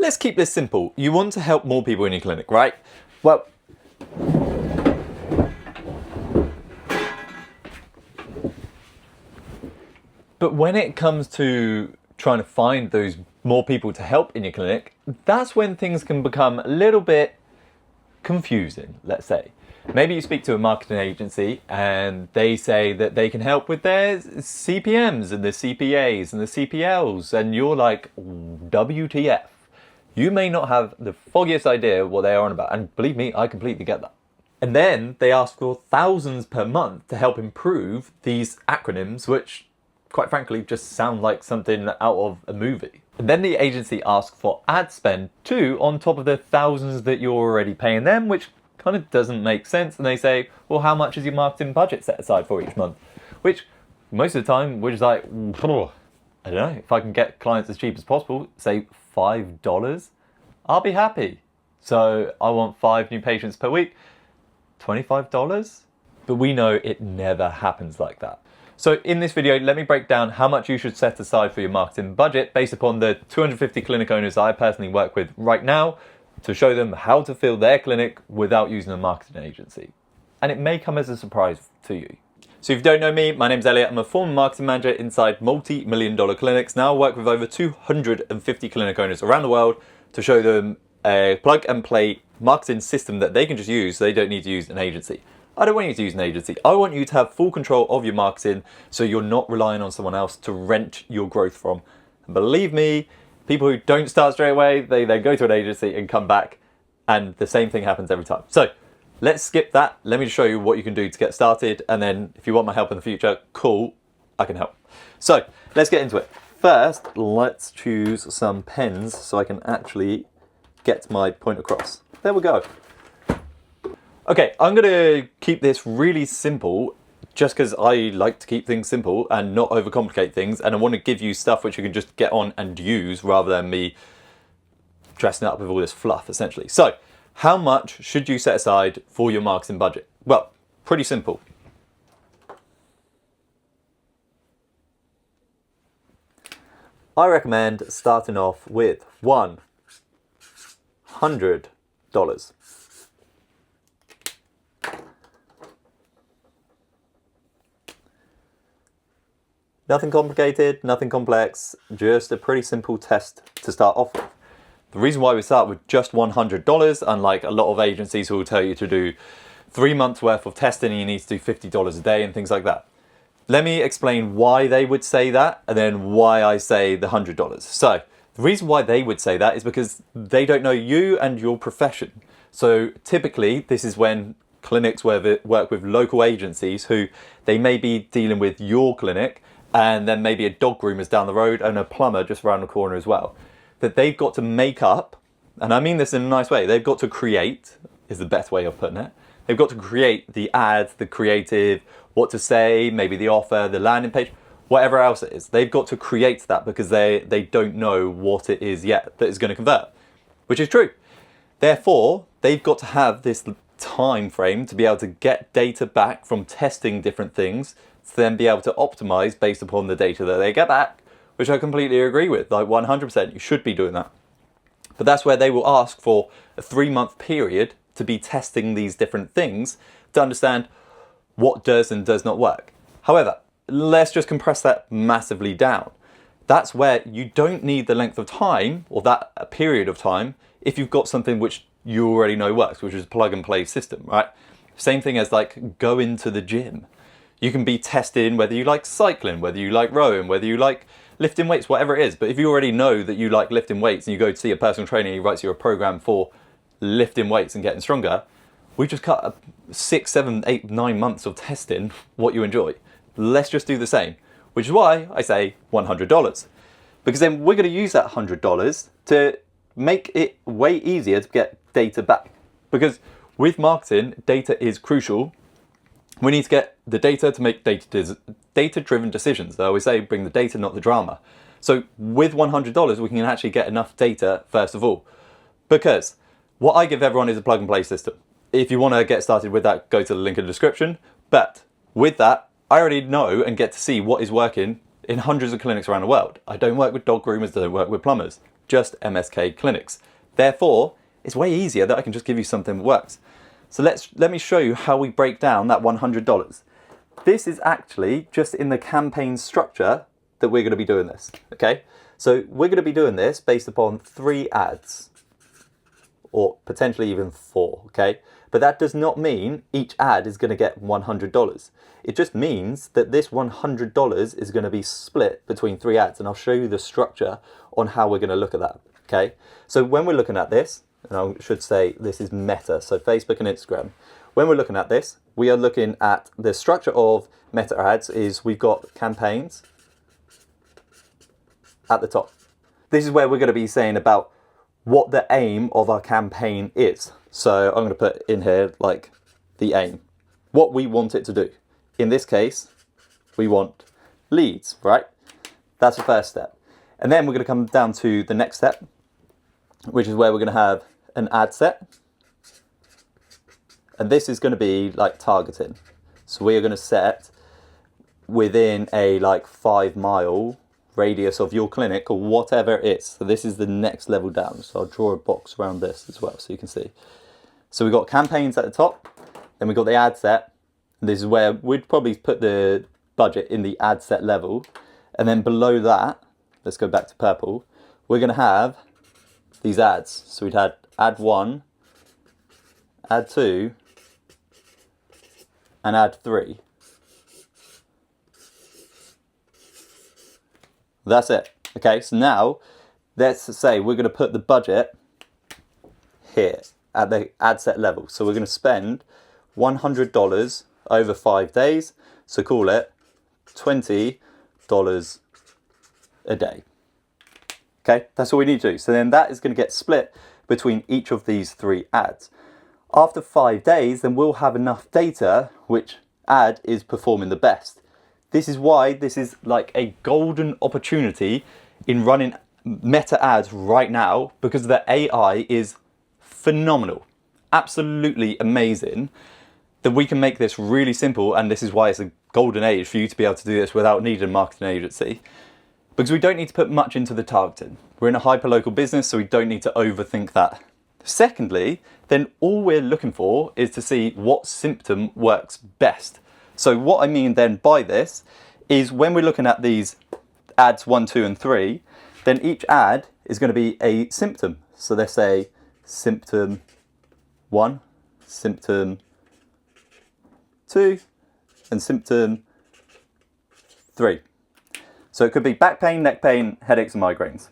let's keep this simple. You want to help more people in your clinic, right? Well, but when it comes to trying to find those more people to help in your clinic, that's when things can become a little bit confusing, let's say. Maybe you speak to a marketing agency and they say that they can help with their CPMs and the CPAs and the CPLs, and you're like, WTF. You may not have the foggiest idea what they are on about, and believe me, I completely get that. And then they ask for thousands per month to help improve these acronyms, which quite frankly just sound like something out of a movie. And then the agency asks for ad spend too on top of the thousands that you're already paying them, which kind of doesn't make sense. And they say, well, how much is your marketing budget set aside for each month? Which most of the time we're just like, I don't know, if I can get clients as cheap as possible, say $5, I'll be happy. So I want 5 new patients per week, $25? But we know it never happens like that. So in this video, let me break down how much you should set aside for your marketing budget based upon the 250 clinic owners I personally work with right now to show them how to fill their clinic without using a marketing agency. And it may come as a surprise to you. So if you don't know me, my name's Elliot. I'm a former marketing manager inside multi-million-dollar clinics. Now I work with over 250 clinic owners around the world to show them a plug-and-play marketing system that they can just use so they don't need to use an agency. I don't want you to use an agency. I want you to have full control of your marketing so you're not relying on someone else to rent your growth from. And believe me, people who don't start straight away, they go to an agency and come back, and the same thing happens every time. So let's skip that. Let me show you what you can do to get started, and then if you want my help in the future, cool, I can help. So let's get into it. First, let's choose some pens so I can actually get my point across. There we go. Okay, I'm going to keep this really simple just because I like to keep things simple and not overcomplicate things, and I want to give you stuff which you can just get on and use rather than me dressing up with all this fluff, essentially. So, how much should you set aside for your marketing budget? Well, pretty simple. I recommend starting off with $100. Nothing complicated, nothing complex, just a pretty simple test to start off with. The reason why we start with just $100, unlike a lot of agencies who will tell you to do 3 months worth of testing and you need to do $50 a day and things like that. Let me explain why they would say that and then why I say the $100. So the reason why they would say that is because they don't know you and your profession. So typically this is when clinics work with local agencies who they may be dealing with your clinic, and then maybe a dog groomer's down the road and a plumber just around the corner as well. That they've got to make up, and I mean this in a nice way, they've got to create, is the best way of putting it. They've got to create the ads, the creative, what to say, maybe the offer, the landing page, whatever else it is. They've got to create that because they don't know what it is yet that is going to convert, which is true. Therefore, they've got to have this time frame to be able to get data back from testing different things, to then be able to optimize based upon the data that they get back, which I completely agree with. Like 100%, you should be doing that. But that's where they will ask for a 3-month period to be testing these different things to understand what does and does not work. However, let's just compress that massively down. That's where you don't need the length of time or that period of time if you've got something which you already know works, which is a plug and play system, right? Same thing as like go into the gym. You can be testing whether you like cycling, whether you like rowing, whether you like lifting weights, whatever it is. But if you already know that you like lifting weights and you go to see a personal trainer and he writes you a program for lifting weights and getting stronger, we just cut 6, 7, 8, 9 months of testing what you enjoy. Let's just do the same, which is why I say $100. Because then we're going to use that $100 to make it way easier to get data back. Because with marketing, data is crucial. We need to get the data to make data-driven decisions. I always say bring the data, not the drama. So with $100, we can actually get enough data first of all. Because what I give everyone is a plug-and-play system. If you want to get started with that, go to the link in the description. But with that, I already know and get to see what is working in hundreds of clinics around the world. I don't work with dog groomers, I don't work with plumbers. just MSK Clinics. Therefore, it's way easier that I can just give you something that works. So let me show you how we break down that $100. This is actually just in the campaign structure that we're going to be doing this, okay? So we're going to be doing this based upon 3 ads, or potentially even 4, okay? But that does not mean each ad is going to get $100. It just means that this $100 is going to be split between 3 ads, and I'll show you the structure on how we're going to look at that, okay? So when we're looking at this, and I should say this is Meta, so Facebook and Instagram. When we're looking at this, we are looking at the structure of Meta ads is we've got campaigns at the top. This is where we're going to be saying about what the aim of our campaign is. So I'm going to put in here like the aim, what we want it to do. In this case, we want leads, right? That's the first step. And then we're going to come down to the next step, which is where we're going to have an ad set. And this is going to be like targeting. So we are going to set within a like 5-mile radius of your clinic or whatever it is. So this is the next level down. So I'll draw a box around this as well so you can see. So we've got campaigns at the top, then we've got the ad set. And this is where we'd probably put the budget in the ad set level. And then below that, let's go back to purple, we're going to have these ads. So we'd had ad 1, ad 2, and ad 3. That's it. Okay, so now let's say we're going to put the budget here at the ad set level. So we're going to spend $100 over 5 days. So call it $20 a day. Okay, that's all we need to do. So then that is going to get split between each of these 3 ads. After 5 days, then we'll have enough data which ad is performing the best. This is why this is like a golden opportunity in running Meta ads right now, because the AI is phenomenal, absolutely amazing, that we can make this really simple. And this is why it's a golden age for you to be able to do this without needing a marketing agency, because we don't need to put much into the targeting. We're in a hyper-local business, so we don't need to overthink that. Secondly, then all we're looking for is to see what symptom works best. So what I mean then by this is when we're looking at these ads 1, 2, and 3, then each ad is going to be a symptom. So let's say symptom 1, symptom 2, and symptom 3. So it could be back pain, neck pain, headaches, and migraines.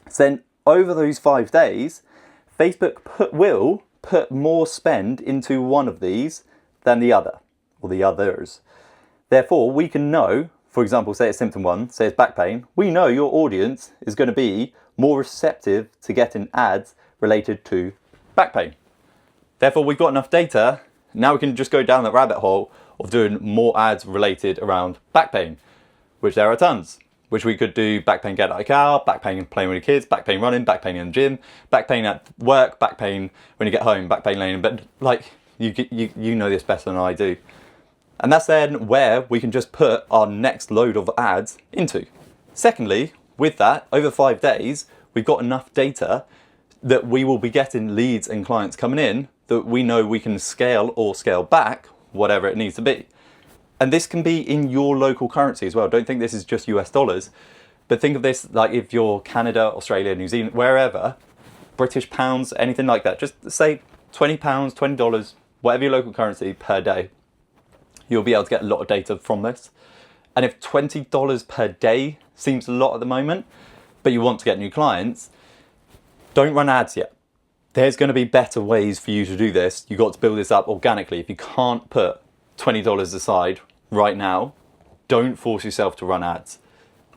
So then over those 5 days, Facebook will put more spend into one of these than the other, or the others. Therefore, we can know, for example, say it's symptom 1, say it's back pain, we know your audience is going to be more receptive to getting ads related to back pain. Therefore, we've got enough data, now we can just go down the rabbit hole of doing more ads related around back pain, which there are tons. Which we could do back pain get out of the car, back pain playing with your kids, back pain running, back pain in the gym, back pain at work, back pain when you get home, back pain laying in bed. Like, you know this better than I do. And that's then where we can just put our next load of ads into. Secondly, with that, over 5 days, we've got enough data that we will be getting leads and clients coming in that we know we can scale or scale back, whatever it needs to be. And this can be in your local currency as well. Don't think this is just US dollars, but think of this like if you're Canada, Australia, New Zealand, wherever, British pounds, anything like that. Just say £20, $20, whatever your local currency per day. You'll be able to get a lot of data from this. And if $20 per day seems a lot at the moment, but you want to get new clients, don't run ads yet. There's going to be better ways for you to do this. You've got to build this up organically. If you can't put $20 aside right now, don't force yourself to run ads.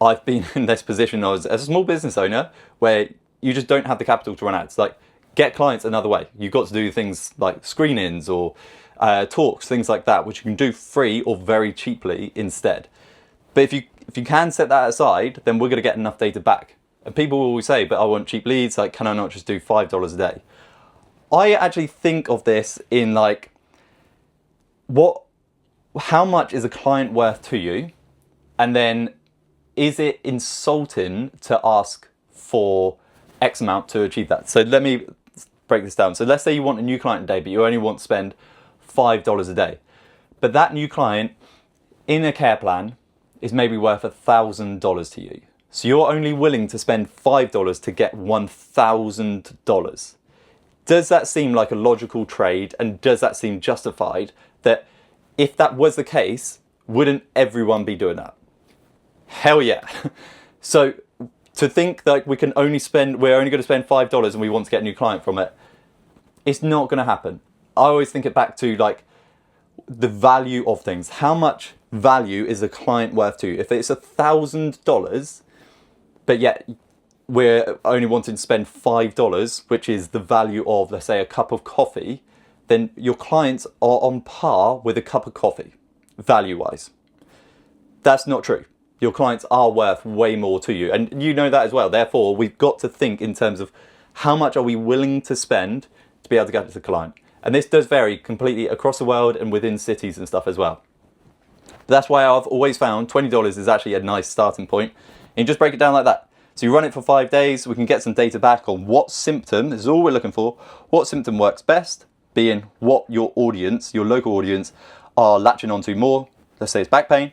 I've been in this position as a small business owner where you just don't have the capital to run ads. Like, get clients another way. You've got to do things like screenings or talks, things like that, which you can do free or very cheaply instead. But if you can set that aside, then we're going to get enough data back. And people will always say, but I want cheap leads. Like, can I not just do $5 a day? I actually think of this in like, how much is a client worth to you? And then is it insulting to ask for X amount to achieve that. So let me break this down. So let's say you want a new client a day, but you only want to spend $5 a day. But that new client in a care plan is maybe worth $1,000 to you. So you're only willing to spend $5 to get $1,000. Does that seem like a logical trade, and does that seem justified? That if that was the case, wouldn't everyone be doing that? Hell yeah. So to think that we're only going to spend $5 and we want to get a new client from it, it's not going to happen. I always think it back to like the value of things. How much value is a client worth to you? If it's $1,000, but yet we're only wanting to spend $5, which is the value of, let's say, a cup of coffee, then your clients are on par with a cup of coffee, value-wise. That's not true. Your clients are worth way more to you, and you know that as well. Therefore, we've got to think in terms of how much are we willing to spend to be able to get to the client. And this does vary completely across the world and within cities and stuff as well. But that's why I've always found $20 is actually a nice starting point. And you just break it down like that. So you run it for 5 days, we can get some data back on what symptom, this is all we're looking for, what symptom works best, being what your audience, your local audience, are latching onto more. Let's say it's back pain.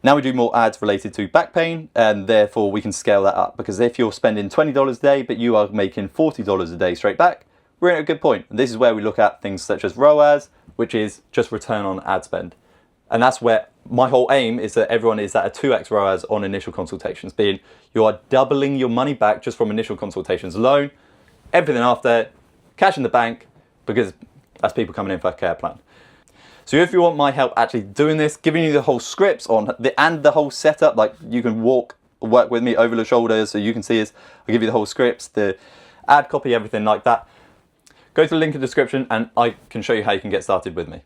Now we do more ads related to back pain, and therefore we can scale that up. Because if you're spending $20 a day, but you are making $40 a day straight back, we're at a good point. And this is where we look at things such as ROAS, which is just return on ad spend. And that's where my whole aim is that everyone is at a 2x ROAS on initial consultations, being you are doubling your money back just from initial consultations alone. Everything after, cash in the bank, because that's people coming in for a care plan. So if you want my help actually doing this, giving you the whole scripts and the whole setup, like you can work with me over the shoulder so you can see us. I'll give you the whole scripts, the ad copy, everything like that. Go to the link in the description and I can show you how you can get started with me.